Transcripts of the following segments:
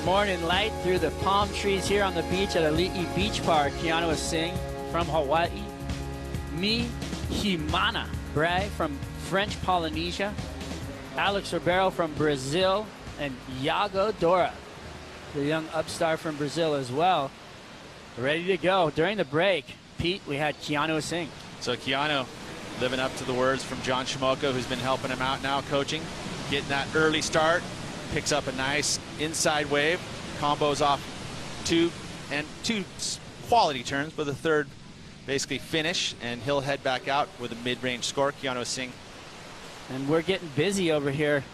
morning light through the palm trees here on the beach at Ali'i Beach Park. Keanu Asing from Hawaii. Mihimana Braye from French Polynesia. Alex Ribeiro from Brazil. And Yago Dora, the young upstart from Brazil as well. Ready to go. During the break, Pete, we had Keanu Asing. So Keanu living up to the words from John Shimoka, who's been helping him out now, coaching, getting that early start, picks up a nice inside wave, combos off two quality turns, but the third basically finish, and he'll head back out with a mid-range score. Keanu Asing. And we're getting busy over here.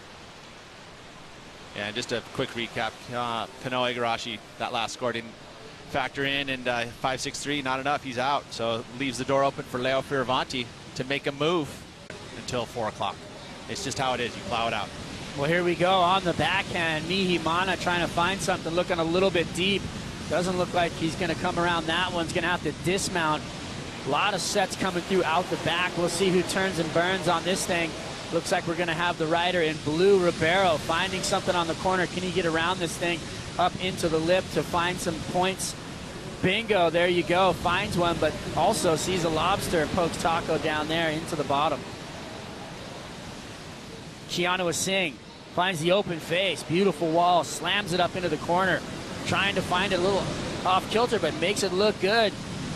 Yeah, just a quick recap. Kanoe Igarashi, that last score didn't factor in, and 5-6-3, not enough. He's out. So leaves the door open for Leo Fioravanti to make a move until 4 o'clock. It's just how it is. You plow it out. Well, here we go on the backhand. Mihimana trying to find something, looking a little bit deep. Doesn't look like he's going to come around that one. He's going to have to dismount. A lot of sets coming through out the back. We'll see who turns and burns on this thing. Looks like we're going to have the rider in blue, Ribeiro, finding something on the corner. Can he get around this thing up into the lip to find some points? Bingo, there you go. Finds one, but also sees a lobster and pokes Taco down there into the bottom. Keanu Asing finds the open face. Beautiful wall, slams it up into the corner. Trying to find it a little off kilter, but makes it look good.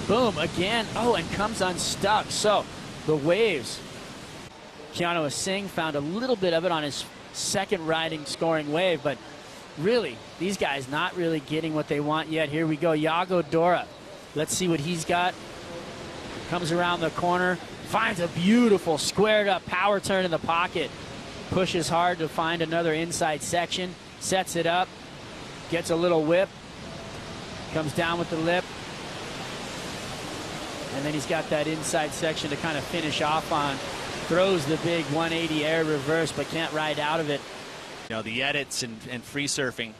Boom, again. Oh, and comes unstuck. So the waves. Keanu Asing found a little bit of it on his second riding scoring wave, but really, these guys not really getting what they want yet. Here we go, Yago Dora. Let's see what he's got. Comes around the corner, finds a beautiful squared up power turn in the pocket. Pushes hard to find another inside section, sets it up, gets a little whip, comes down with the lip, and then he's got that inside section to kind of finish off on. Throws the big 180 air reverse, but can't ride out of it. You know, the edits and free surfing,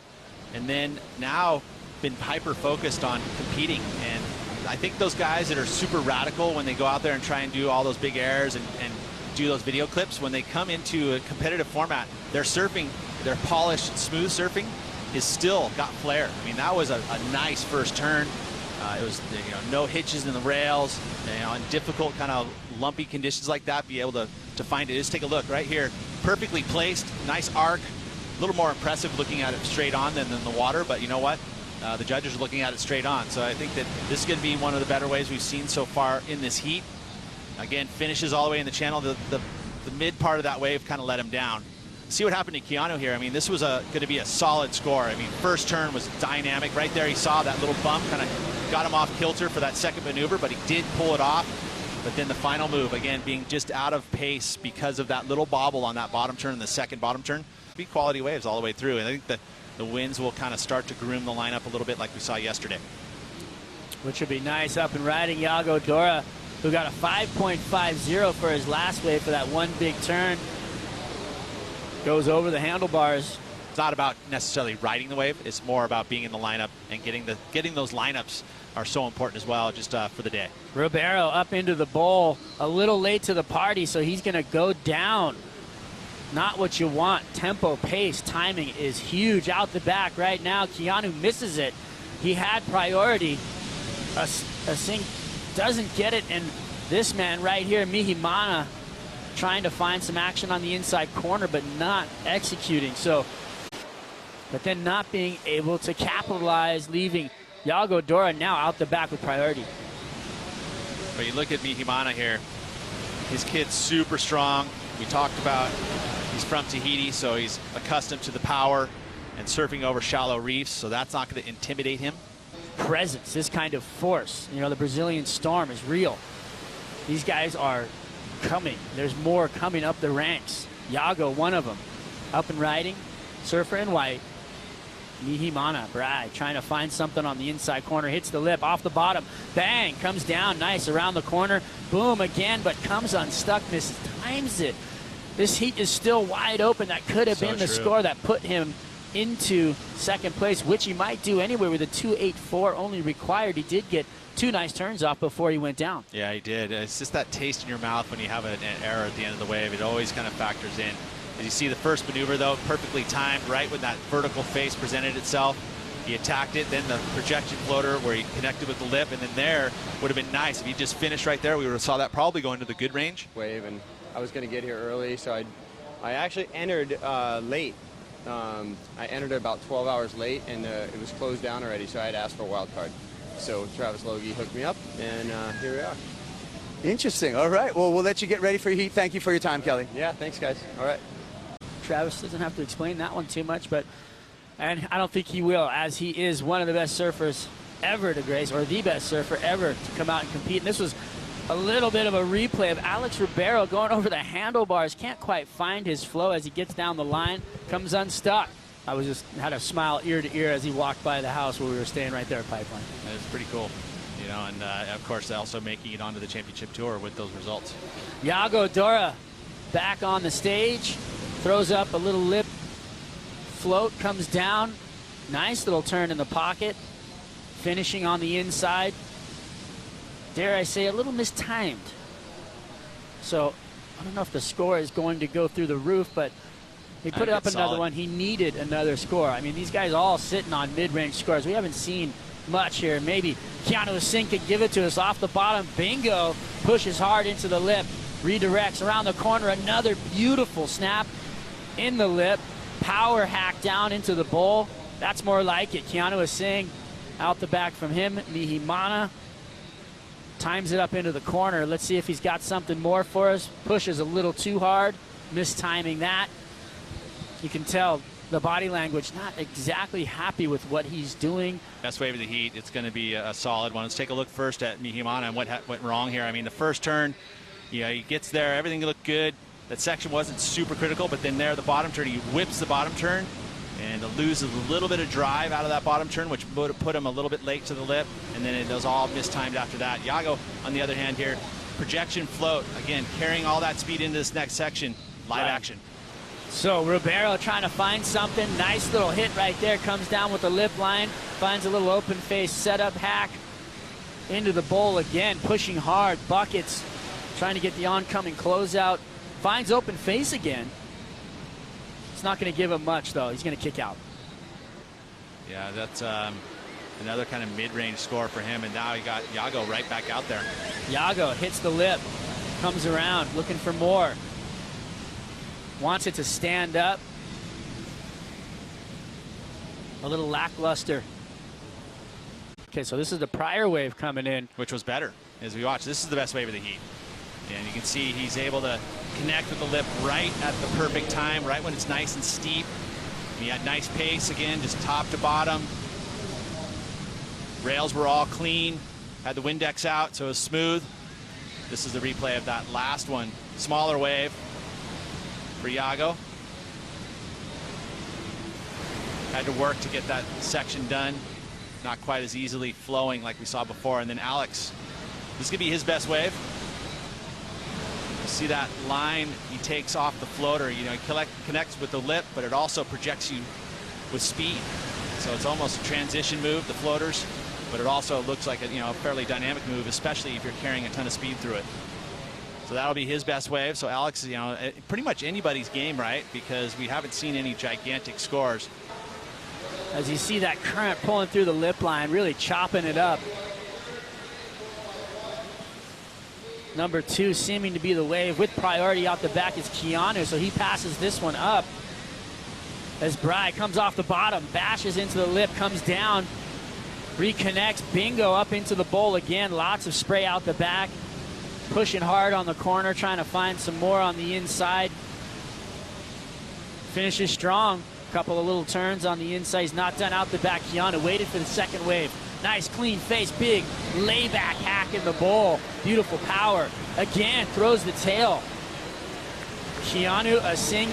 and then now been hyper-focused on competing. And I think those guys that are super radical when they go out there and try and do all those big airs and do those video clips, when they come into a competitive format, their surfing, their polished, smooth surfing is still got flair. I mean, that was a nice first turn. It was, you know, no hitches in the rails, you know, in difficult kind of lumpy conditions like that, be able to find it. Just take a look right here. Perfectly placed, nice arc. A little more impressive looking at it straight on than in the water, but you know what? The judges are looking at it straight on. So I think that this is going to be one of the better waves we've seen so far in this heat. Again, finishes all the way in the channel. The mid part of that wave kind of let him down. See what happened to Keanu here. I mean, this was going to be a solid score. I mean, first turn was dynamic. Right there, he saw that little bump, kind of got him off kilter for that second maneuver, but he did pull it off. But then the final move, again, being just out of pace because of that little bobble on that bottom turn and the second bottom turn. Be quality waves all the way through. And I think that the winds will kind of start to groom the lineup a little bit like we saw yesterday. Which would be nice. Up and riding Yago Dora, who got a 5.50 for his last wave for that one big turn. Goes over the handlebars. It's not about necessarily riding the wave. It's more about being in the lineup and getting those lineups are so important as well, just for the day. Ribeiro up into the bowl, a little late to the party, so he's going to go down. Not what you want. Tempo, pace, timing is huge out the back right now. Keanu misses it. He had priority. Asing doesn't get it, and this man right here, Mihimana, trying to find some action on the inside corner, but not executing. So, but then not being able to capitalize, leaving Yago Dora now out the back with priority. But you look at Mihimana here. His kid's super strong. We talked about he's from Tahiti, so he's accustomed to the power and surfing over shallow reefs, so that's not going to intimidate him. Presence, this kind of force. You know, the Brazilian storm is real. These guys are coming. There's more coming up the ranks. Yago, one of them. Up and riding. Surfer in white. Mihimana, Braye, trying to find something on the inside corner. Hits the lip, off the bottom. Bang, comes down, nice, around the corner. Boom, again, but comes unstuck, misses, times it. This heat is still wide open. That could have been the score that put him into second place, which he might do anyway with a 2.84 only required. He did get two nice turns off before he went down. Yeah, he did. It's just that taste in your mouth when you have an error at the end of the wave. It always kind of factors in. As you see the first maneuver, though, perfectly timed, right when that vertical face presented itself. He attacked it, then the projection floater where he connected with the lip, and then there would have been nice. If he just finished right there, we would have saw that probably going to the good range. Wave, and I was going to get here early, so I actually entered late. I entered about 12 hours late, and it was closed down already, so I had asked for a wild card. So Travis Logie hooked me up, and here we are. Interesting. All right. Well, we'll let you get ready for your heat. Thank you for your time, Kelly. Yeah, thanks, guys. All right. Travis doesn't have to explain that one too much, and I don't think he will, as he is one of the best surfers ever to grace, or the best surfer ever to come out and compete. And this was a little bit of a replay of Alex Ribeiro going over the handlebars. Can't quite find his flow as he gets down the line, comes unstuck. I had a smile ear to ear as he walked by the house where we were staying right there at Pipeline. It was pretty cool, you know, and of course also making it onto the championship tour with those results. Yago Dora back on the stage, throws up a little lip float, comes down, nice little turn in the pocket, finishing on the inside. Dare I say, a little mistimed. So I don't know if the score is going to go through the roof, but he put up another one. He needed another score. I mean, these guys all sitting on mid-range scores. We haven't seen much here. Maybe Keanu Asing could give it to us off the bottom. Bingo, pushes hard into the lip, redirects around the corner. Another beautiful snap in the lip. Power hack down into the bowl. That's more like it. Keanu Asing out the back from him. Mihimana times it up into the corner. Let's see if he's got something more for us. Pushes a little too hard, mistiming that. You can tell the body language not exactly happy with what he's doing. Best wave of the heat. It's going to be a solid one. Let's take a look first at Mihimana and what went wrong here. I mean, the first turn, you know, he gets there, everything looked good. That section wasn't super critical, but then there, the bottom turn, he whips the bottom turn and loses a little bit of drive out of that bottom turn, which would have put him a little bit late to the lip, and then it was all mistimed after that. Yago, on the other hand here, projection float, again, carrying all that speed into this next section, live action. So Ribeiro trying to find something. Nice little hit right there. Comes down with the lip line. Finds a little open face setup hack into the bowl again. Pushing hard. Buckets. Trying to get the oncoming closeout. Finds open face again. It's not going to give him much, though. He's going to kick out. Yeah, that's another kind of mid-range score for him. And now he got Yago right back out there. Yago hits the lip. Comes around looking for more. Wants it to stand up. A little lackluster. Okay, so this is the prior wave coming in. Which was better, as we watch. This is the best wave of the heat. And you can see he's able to connect with the lip right at the perfect time, right when it's nice and steep. And he had nice pace again, just top to bottom. Rails were all clean. Had the Windex out, so it was smooth. This is the replay of that last one. Smaller wave for Yago. Had to work to get that section done. Not quite as easily flowing like we saw before. And then Alex, this is gonna be his best wave. You see that line he takes off the floater. You know, he connects with the lip, but it also projects you with speed. So it's almost a transition move, the floaters, but it also looks like a fairly dynamic move, especially if you're carrying a ton of speed through it. So that'll be his best wave. So Alex, pretty much anybody's game, right? Because we haven't seen any gigantic scores. As you see that current pulling through the lip line, really chopping it up. Number 2 seeming to be the wave with priority out the back is Keanu, so he passes this one up. As Braye comes off the bottom, bashes into the lip, comes down, reconnects, bingo, up into the bowl again. Lots of spray out the back. Pushing hard on the corner, trying to find some more on the inside. Finishes strong. Couple of little turns on the inside. He's not done out the back. Keanu waited for the second wave. Nice clean face, big layback hack in the bowl. Beautiful power. Again, throws the tail. Keanu Asing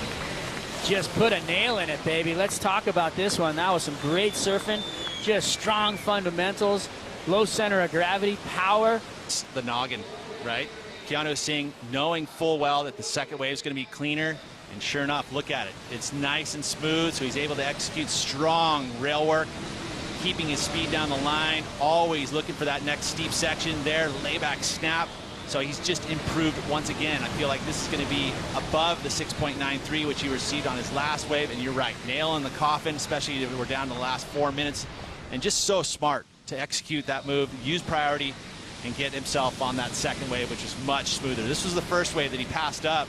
just put a nail in it, baby. Let's talk about this one. That was some great surfing. Just strong fundamentals. Low center of gravity, power. It's the noggin, right? Keanu Asing knowing full well that the second wave is going to be cleaner. And sure enough, look at it. It's nice and smooth, so he's able to execute strong rail work, keeping his speed down the line, always looking for that next steep section there, layback snap, So he's just improved once again. I feel like this is going to be above the 6.93, which he received on his last wave. And you're right, nail in the coffin, especially if we're down to the last 4 minutes. And just so smart to execute that move, use priority, and get himself on that second wave, which is much smoother. This was the first wave that he passed up.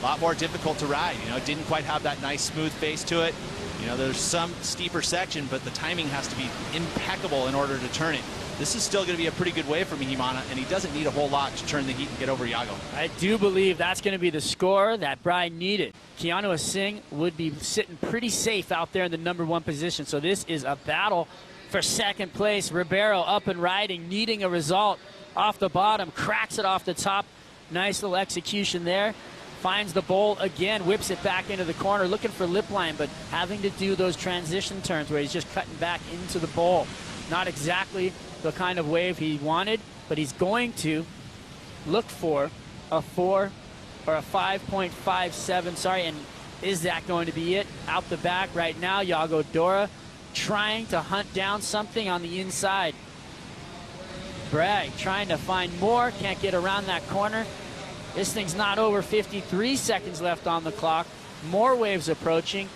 A lot more difficult to ride. You know, it didn't quite have that nice smooth face to it. You know, there's some steeper section, but the timing has to be impeccable in order to turn it. This is still going to be a pretty good wave for Mihimana, and he doesn't need a whole lot to turn the heat and get over Yago. I do believe that's going to be the score that Braye needed. Keanu Asing would be sitting pretty safe out there in the #1 position. So this is a battle for second place. Ribeiro up and riding, needing a result off the bottom, cracks it off the top. Nice little execution there. Finds the bowl again, whips it back into the corner, looking for lip line, but having to do those transition turns where he's just cutting back into the bowl. Not exactly the kind of wave he wanted, but he's going to look for a 4 or a 5.57, sorry, and is that going to be it? Out the back right now, Yago Dora trying to hunt down something on the inside. Braye trying to find more, can't get around that corner. This thing's not over. 53 seconds left on the clock. More waves approaching.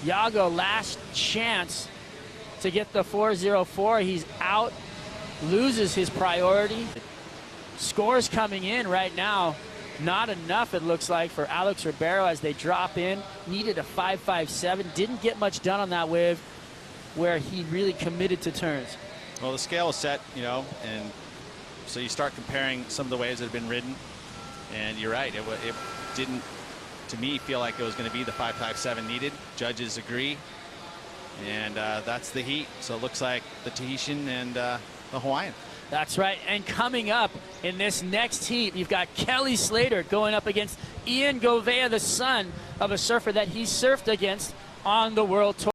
Yago last chance to get the 404. He's out, loses his priority. Scores coming in right now. Not enough, it looks like, for Alex Ribeiro as they drop in. Needed a 5.57. Didn't get much done on that wave where he really committed to turns. Well, the scale is set, you know, and so you start comparing some of the waves that have been ridden. And you're right, it didn't, to me, feel like it was going to be the 5.57 needed. Judges agree, and that's the heat. So it looks like the Tahitian and the Hawaiian. That's right, and coming up in this next heat, you've got Kelly Slater going up against Ian Govea, the son of a surfer that he surfed against on the World Tour.